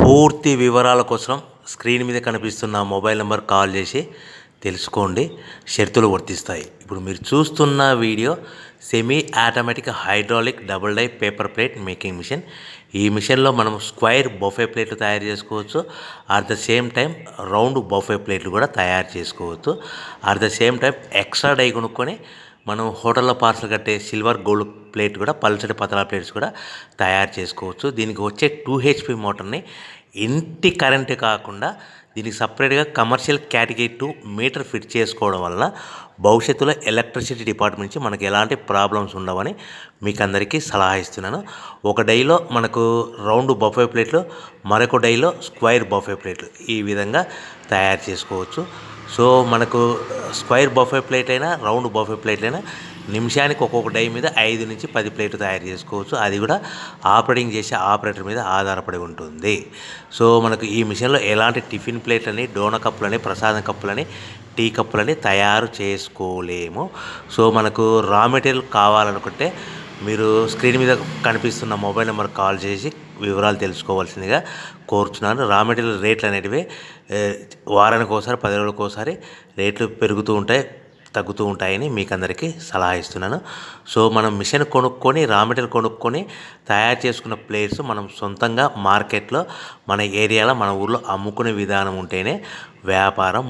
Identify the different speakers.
Speaker 1: పూర్తి వివరాల కోసం స్క్రీన్ మీద కనిపిస్తున్న మొబైల్ నెంబర్ కాల్ చేసి తెలుసుకోండి. షరతులు వర్తిస్తాయి. ఇప్పుడు మీరు చూస్తున్న video semi automatic hydraulic double die paper plate making machine. ఈ మిషన్లో మనం స్క్వైర్ బఫే ప్లేట్లు తయారు చేసుకోవచ్చు. At the same time round buffet ప్లేట్లు కూడా తయారు చేసుకోవచ్చు. At the same time extra die కొనుక్కొని మనం హోటల్లో పార్సల్ కట్టే సిల్వర్ గోల్డ్ ప్లేట్ కూడా పల్చటి పతలా ప్లేట్స్ కూడా తయారు చేసుకోవచ్చు. దీనికి వచ్చే 2 HP మోటార్ని ఇంటి కరెంటు కాకుండా దీనికి సపరేట్గా కమర్షియల్ కేటగిరీ 2 మీటర్ ఫిట్ చేసుకోవడం వల్ల భవిష్యత్తులో ఎలక్ట్రిసిటీ డిపార్ట్మెంట్ నుంచి మనకి ఎలాంటి ప్రాబ్లమ్స్ ఉండవని మీకు అందరికీ సలహా ఇస్తున్నాను. ఒక డైలో మనకు రౌండ్ బఫే ప్లేట్లు, మరొక డైలో స్క్వైర్ బఫే ప్లేట్లు ఈ విధంగా తయారు చేసుకోవచ్చు. సో మనకు స్క్వైర్ బఫే ప్లేట్ అయినా రౌండ్ బఫే ప్లేట్ అయినా నిమిషానికి ఒక్కొక్క డై మీద 5 నుంచి 10 ప్లేట్లు తయారు చేసుకోవచ్చు. అది కూడా ఆపరేటింగ్ చేసే ఆపరేటర్ మీద ఆధారపడి ఉంటుంది. సో మనకు ఈ మిషన్లో ఎలాంటి టిఫిన్ ప్లేట్లని, డోనా కప్పులని, ప్రసాదం కప్పులని, టీ కప్పులని తయారు చేసుకోలేము. సో మనకు రా మెటీరియల్ కావాలనుకుంటే మీరు స్క్రీన్ మీద కనిపిస్తున్న మొబైల్ నెంబర్ కాల్ చేసి వివరాలు తెలుసుకోవాల్సిందిగా కోరుచున్నాను. రా మెటీరియల్ రేట్లు అనేటివి వారానికి ఒకసారి, 10 రోజులకు ఒకసారి రేట్లు పెరుగుతూ ఉంటాయి, తగ్గుతూ ఉంటాయని మీకు అందరికీ సలహా ఇస్తున్నాను. సో మనం మిషన్ కొనుక్కొని, రా మెటీరియల్ కొనుక్కొని తయారు చేసుకున్న ప్లేట్స్ మనం సొంతంగా మార్కెట్లో మన ఏరియాలో, మన ఊర్లో అమ్ముకునే విధానం ఉంటేనే వ్యాపారం